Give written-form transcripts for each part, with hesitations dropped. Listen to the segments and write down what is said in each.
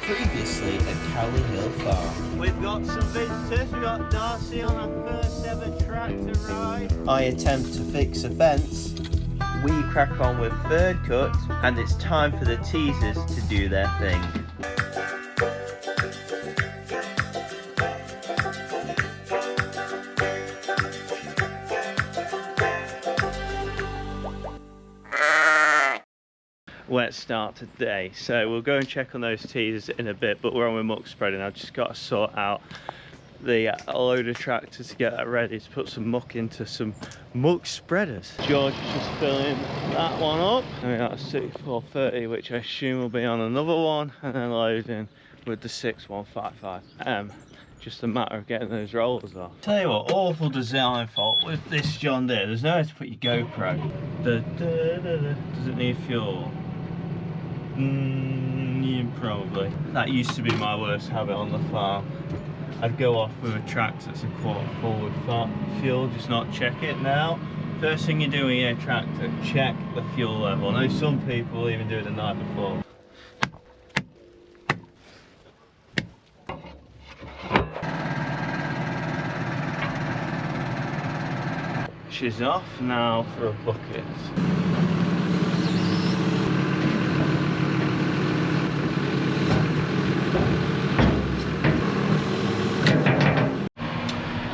Previously at Cowley Hill Farm. We've got some visitors. We've got Darcy on our first ever tractor ride. I attempt to fix a fence. We crack on with third cut, and it's time for the teasers to do their thing. Wet start today, so we'll go and check on those teasers in a bit, but we're on with muck spreading. I've just got to sort out the loader tractor to get that ready to put some muck into some muck spreaders. George is just filling that one up, and we got a 6430 which I assume will be on another one, and then loading with the 6155M. Just a matter of getting those rollers off. Tell you what, awful design fault with this John Deere. There's nowhere to put your GoPro. Does it need fuel? Yeah, probably. That used to be my worst habit on the farm. I'd go off with a tractor that's a quarter full with fuel, just not check it. Now, first thing you do in your tractor, check the fuel level. I know some people even do it the night before. She's off now for a bucket.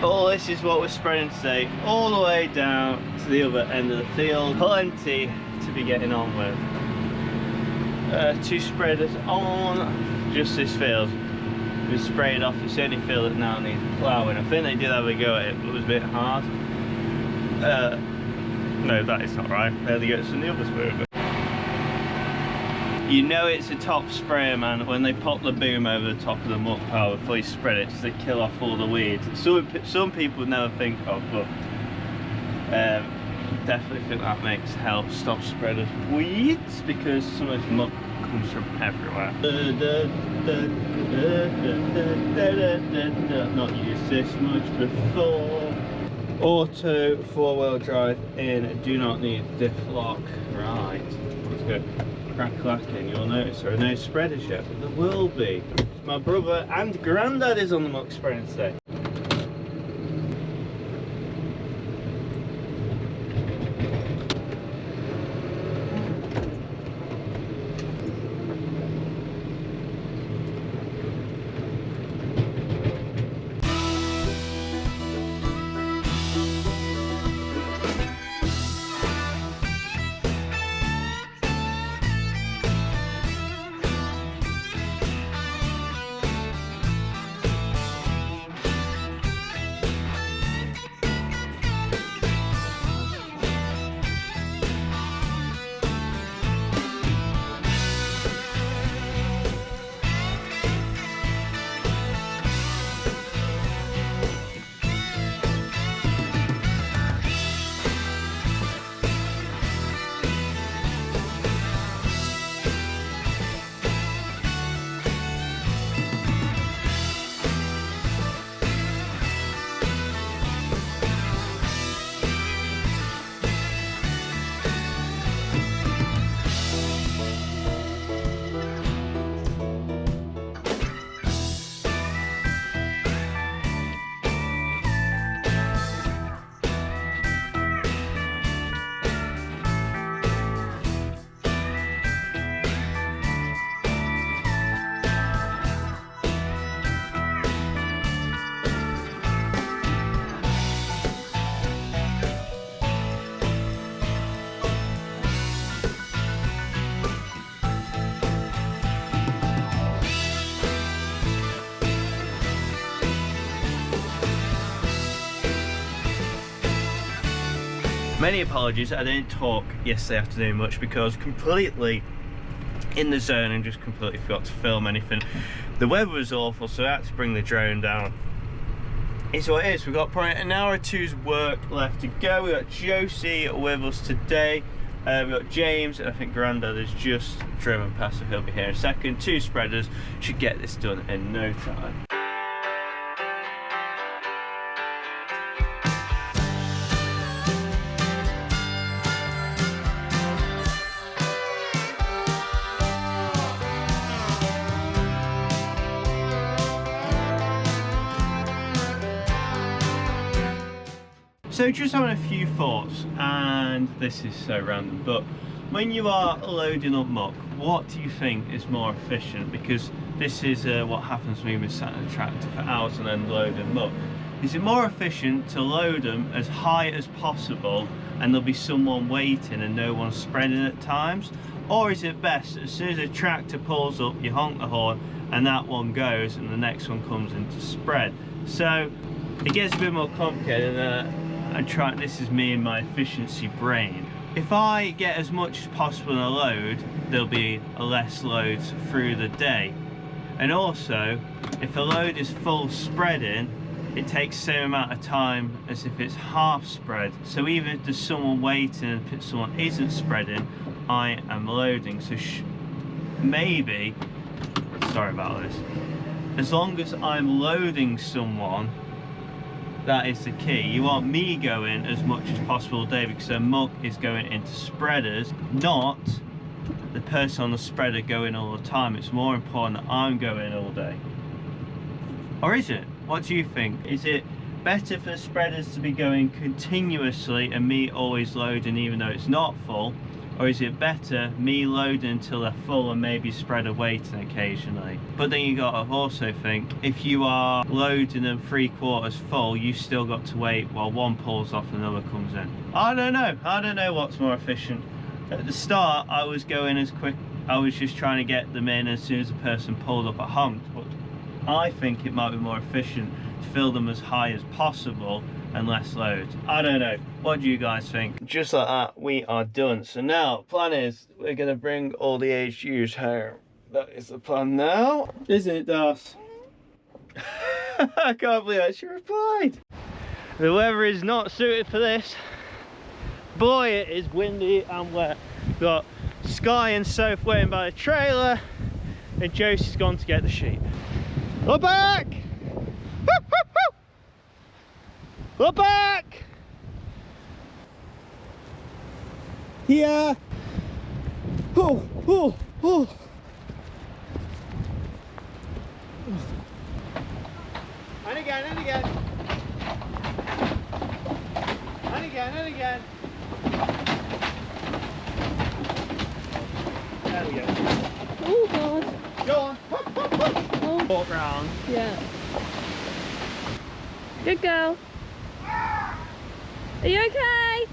All this is what we're spreading today, all the way down to the other end of the field. Plenty to be getting on with. Two spreaders on just this field. We sprayed off, it's the only field that now needs ploughing. I think they did have a go at it, but it was a bit hard. No, that is not right. There they go, it's from the other sprayer. You know it's a top sprayer, man, when they pop the boom over the top of the muck pile before you spread it, just to kill off all the weeds. Some people would never think of, but definitely think that helps stop spreading weeds, because some of this muck comes from everywhere. Not used this much before. Auto 4-wheel drive in, do not need diff lock. Right, let's go. Cracklacking. You'll notice there are no spreaders yet, but there will be. My brother and granddad is on the muck spreading today. Many apologies, I didn't talk yesterday afternoon much because completely in the zone and just completely forgot to film anything. The weather was awful, so I had to bring the drone down. It's what it is. We've got probably an hour or two's work left to go. We've got Josie with us today. We've got James, and I think Grandad has just driven past, so he'll be here in a second. Two spreaders should get this done in no time. So just having a few thoughts, and this is so random, but when you are loading up muck, what do you think is more efficient? Because this is what happens when we're sat in a tractor for hours and then loading muck. Is it more efficient to load them as high as possible and there'll be someone waiting and no one spreading at times? Or is it best as soon as a tractor pulls up, you honk the horn and that one goes and the next one comes in to spread? So it gets a bit more complicated, and this is me and my efficiency brain. If I get as much as possible in a load, there'll be less loads through the day. And also, if a load is full spreading, it takes the same amount of time as if it's half spread. So even if there's someone waiting and someone isn't spreading, I am loading. So maybe, sorry about this, as long as I'm loading someone, that is the key. You want me going as much as possible all day, because the muck is going into spreaders, not the person on the spreader going all the time. It's more important that I'm going all day. Or is it? What do you think? Is it better for the spreaders to be going continuously and me always loading even though it's not full? Or is it better me loading until they're full and maybe spreader waiting occasionally? But then you got to also think, if you are loading them 3/4 full, you still got to wait while one pulls off and another comes in. I don't know what's more efficient. At the start I was going as quick, I was just trying to get them in as soon as the person pulled up at honked, but I think it might be more efficient to fill them as high as possible and less loads. I don't know. What do you guys think? Just like that, we are done. So now, plan is, we're going to bring all the HUs home. That is the plan now. Isn't it, Das? I can't believe that she replied. The weather is not suited for this. Boy, it is windy and wet. We've got Sky and Soph waiting by the trailer, and Josie's gone to get the sheep. Look back! Look back! Here! Oh, oh, oh! And again, and again! And again, and again! There we go. Oh God! Go on! Oh. Walk round. Yeah. Good girl. Are you okay?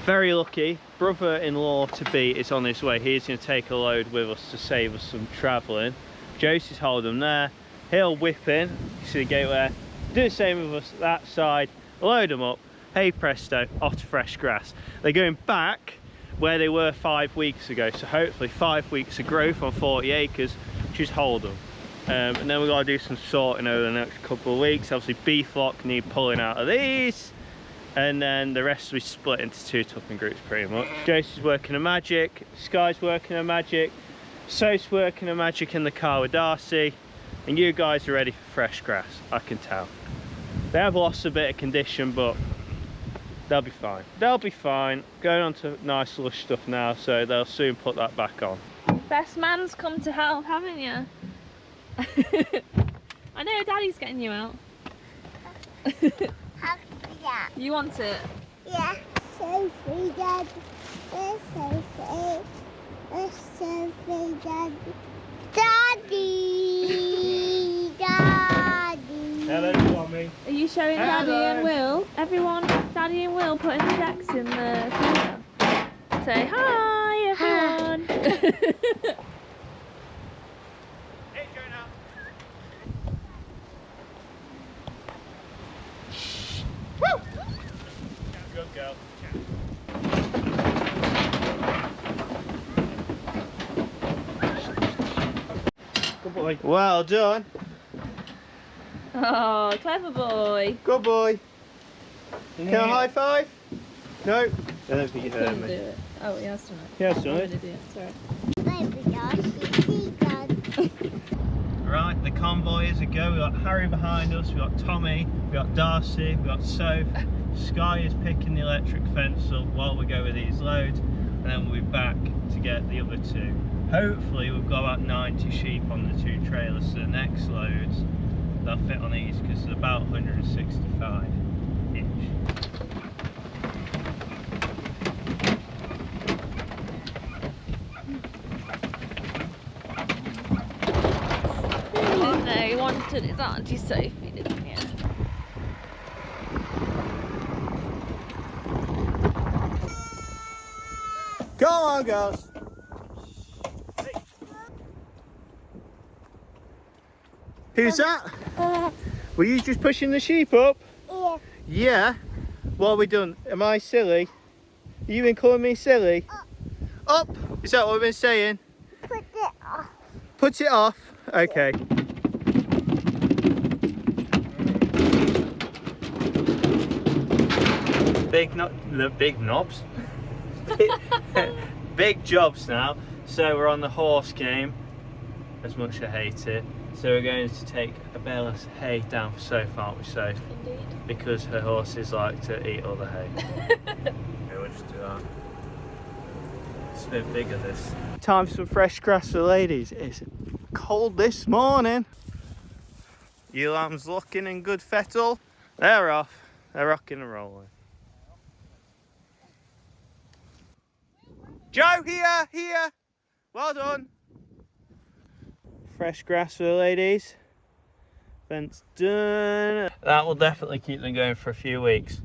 Very lucky. Brother-in-law to be is on his way. He's going to take a load with us to save us some travelling. Josie's holding them there. He'll whip in. You see the gate there. Do the same with us that side. Load them up. Hey presto, off to fresh grass. They're going back where they were 5 weeks ago, so hopefully 5 weeks of growth on 40 acres. Just hold them, and then we've got to do some sorting over the next couple of weeks. Obviously beef flock need pulling out of these, and then the rest will be split into 2 tupping groups pretty much. Josie's working a magic, Sky's working a magic, So's working a magic in the car with Darcy, and you guys are ready for fresh grass, I can tell. They have lost a bit of condition, but they'll be fine. They'll be fine. Going on to nice lush stuff now, so they'll soon put that back on. Best man's come to help, haven't you? I know Daddy's getting you out. You want it? Yeah. Sophie, Dad. Where's Sophie? Where's Sophie, Dad? Daddy! Daddy! Hello, Tommy. Are you showing Hello. Daddy and Will? Everyone, Daddy and Will putting the decks in the freezer. Say hi, everyone. Hey, go now. Woo! Good girl. Good boy. Well done. Oh, clever boy. Good boy. Can I high five? No. I don't think you heard Couldn't do me. it. Oh, he has done it. Yes, I'm done an it. idiot, sorry. Baby Darcy, Dad. Right, the convoy is a go. We've got Harry behind us, we've got Tommy, we've got Darcy, we've got Soph. Sky is picking the electric fence up while we go with these loads, and then we'll be back to get the other 2. Hopefully we've got about 90 sheep on the 2 trailers, so the next loads they'll fit on these because they're about 165 inch. No, he wanted his Auntie Sophie, didn't he? Come on, girls. Who's that? Were you just pushing the sheep up? Yeah. Yeah. What have we done? Am I silly? You been calling me silly? Up. Is that what we've been saying? Put it off. Put it off. Okay. Big knobs. Big jobs now. So we're on the horse game. As much as I hate it. So we're going to take a bale of hay down for Soph, aren't we, Soph? Indeed. Because her horses like to eat all the hay. Yeah, we'll just do that. It's a bit bigger, this. Time for some fresh grass for the ladies. It's cold this morning. You lambs looking in good fettle. They're off. They're rocking and rolling. Joe, here. Well done. Fresh grass for the ladies. Fence done. That will definitely keep them going for a few weeks.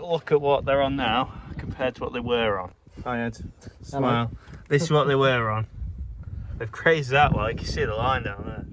Look at what they're on now compared to what they were on. Hi Ed. Smile. Hello. This is what they were on. They've crazed that well. You can see the line down there.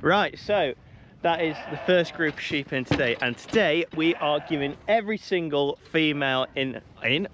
Right, so that is the first group of sheep in today, and today we are giving every single female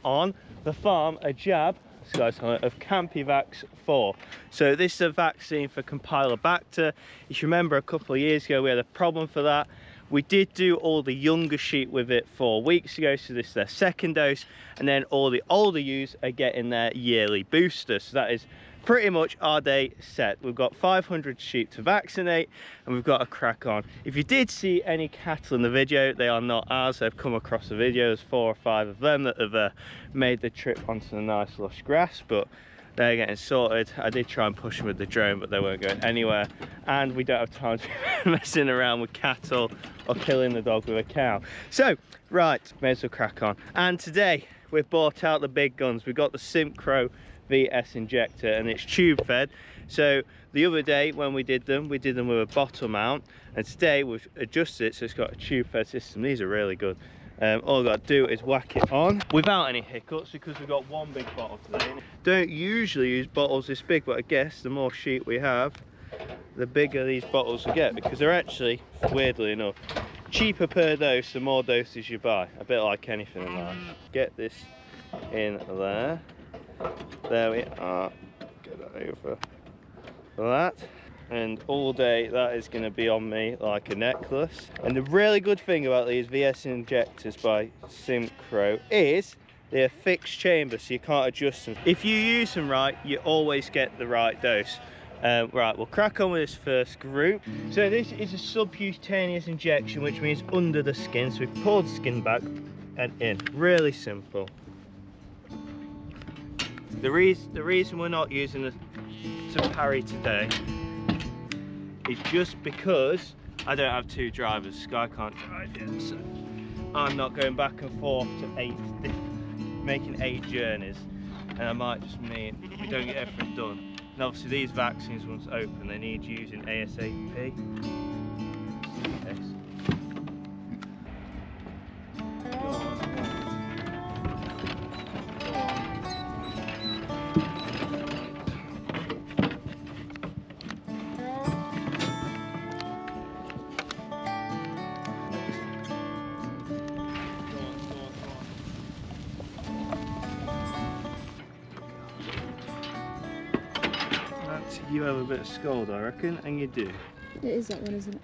on the farm a jab of Campyvax 4. So this is a vaccine for Campylobacter. If you remember, a couple of years ago we had a problem for that. We did do all the younger sheep with it 4 weeks ago, so this is their second dose, and then all the older ewes are getting their yearly booster. So that is pretty much our day set. We've got 500 sheep to vaccinate and we've got to crack on. If you did see any cattle in the video, they are not ours. They've come across the video. There's 4 or 5 of them that have made the trip onto the nice lush grass, but they're getting sorted. I did try and push them with the drone, but they weren't going anywhere, and we don't have time to be messing around with cattle or killing the dog with a cow. So right, may as well crack on. And today we've brought out the big guns. We've got the Simpro VS injector, and it's tube fed. So the other day when we did them with a bottle mount, and today we've adjusted it so it's got a tube fed system. These are really good. All I've got to do is whack it on without any hiccups, because we've got one big bottle today. Don't usually use bottles this big, but I guess the more sheep we have, the bigger these bottles will get, because they're actually, weirdly enough, cheaper per dose the more doses you buy. A bit like anything in life. Get this in there. There we are. Get that over that. And all day that is going to be on me like a necklace. And the really good thing about these VS injectors by Simpro is they're fixed chamber, so you can't adjust them. If you use them right, you always get the right dose. Right, we'll crack on with this first group. So this is a subcutaneous injection, which means under the skin. So we pull the skin back and in. Really simple. The reason we're not using the parry today is just because I don't have 2 drivers. Sky can't drive yet, so I'm not going back and forth to making 8 journeys, and I might just mean we don't get everything done. And obviously these vaccines, once open, they need using ASAP. Yes. You have a bit of scald, I reckon, and you do. It is that one, isn't it?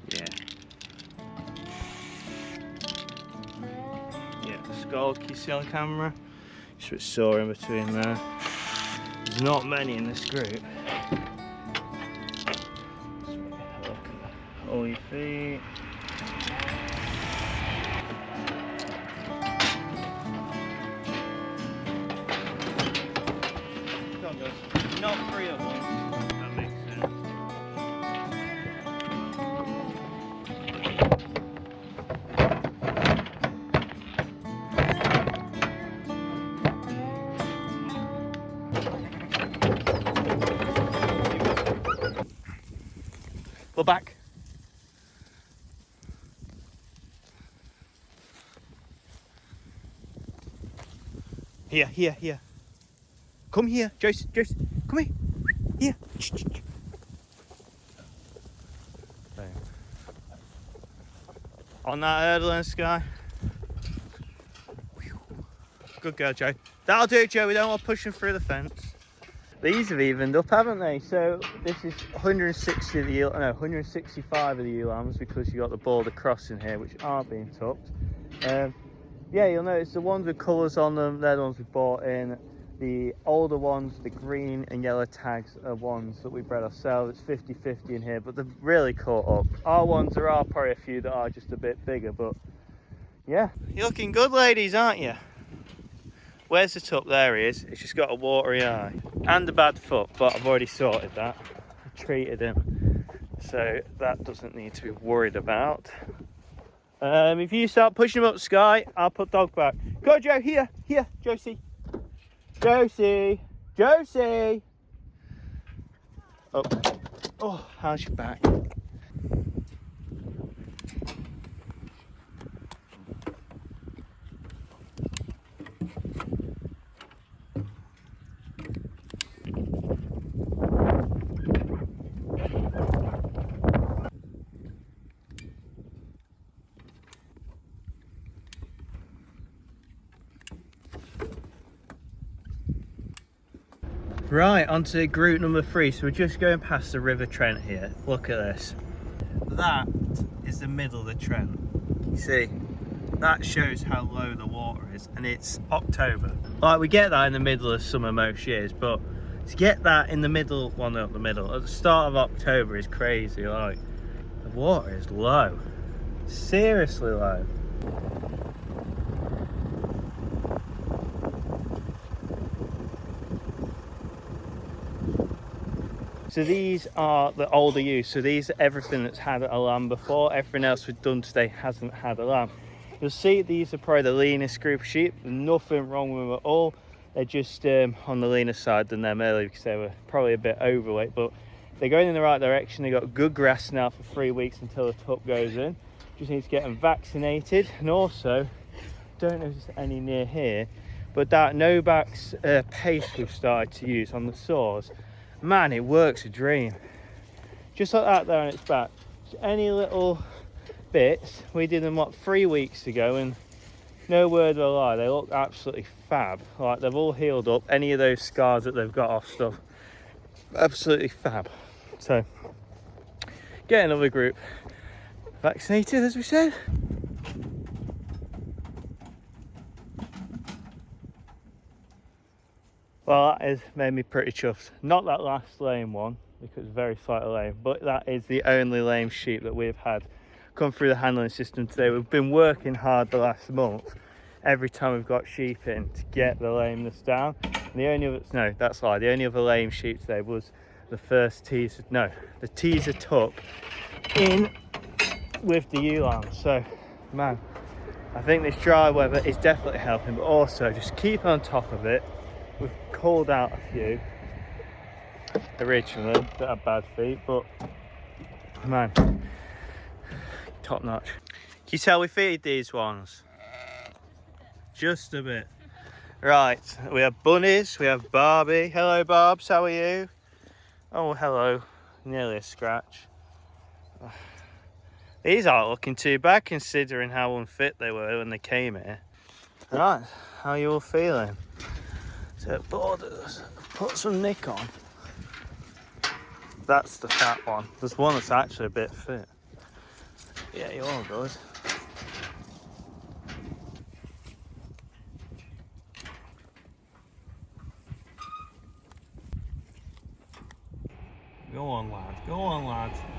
Yeah. Yeah, scald, can you see on camera? Just a bit sore in between there. There's not many in this group. Let's have a look at all your feet. Not three at once. That makes sense. Go back. Here. Come here, Joyce, come here. Here. There. On that hurdle then, Sky. Good girl, Joe. That'll do, Joe. We don't want to push them through the fence. These have evened up, haven't they? So this is 160 of the 165 of the ewe lambs because you got the border crossing here, which aren't being tucked. Yeah, you'll notice the ones with colours on them, they're the ones we bought in. The older ones, the green and yellow tags, are ones that we bred ourselves. It's 50-50 in here, but they've really caught up. Our ones, there are probably a few that are just a bit bigger, but yeah. You're looking good, ladies, aren't you? Where's the tup? There he is. It's just got a watery eye and a bad foot, but I've already sorted that. I treated him, so that doesn't need to be worried about. If you start pushing him up, Sky, I'll put dog back. Go, Joe. Here, Josie. Josie. Oh, how's your back? Right, on to group number 3. So we're just going past the River Trent here. Look at this. That is the middle of the Trent. You see, that shows how low the water is, and it's October. Like, we get that in the middle of summer most years, but to get that in the middle, well, not the middle, at the start of October is crazy. Like, the water is low. Seriously low. So these are the older ewes. So these are everything that's had a lamb before. Everything else we've done today hasn't had a lamb. You'll see these are probably the leanest group of sheep. There's nothing wrong with them at all. They're just on the leaner side than them earlier because they were probably a bit overweight, but they're going in the right direction. They've got good grass now for 3 weeks until the tup goes in. Just need to get them vaccinated. And also, don't know if there's any near here, but that Novak's paste we've started to use on the sores, man, it works a dream. Just like that there on its back. Just any little bits. We did them, what, 3 weeks ago, and no word of a lie, they look absolutely fab. Like, they've all healed up. Any of those scars that they've got off stuff, absolutely fab. So, get another group vaccinated, as we said. Well, that has made me pretty chuffed. Not that last lame one, because it's very slightly lame, but that is the only lame sheep that we've had come through the handling system today. We've been working hard the last month, every time we've got sheep in, to get the lameness down. And the only other, no, that's a lie, the only other lame sheep today was the first teaser, no, the teaser tuck in with the ewe lamb. So, man, I think this dry weather is definitely helping, but also just keep on top of it. We've called out a few originally that have bad feet, but man, top notch. Can you tell we feed these ones? Just a bit. Right, we have bunnies, we have Barbie. Hello Barbs, how are you? Oh, hello. Nearly a scratch. These aren't looking too bad considering how unfit they were when they came here. Right, how are you all feeling? So borders, put some nick on. That's the fat one. There's one that's actually a bit fit. Yeah, you're good. Go on, lad. Go on, lad.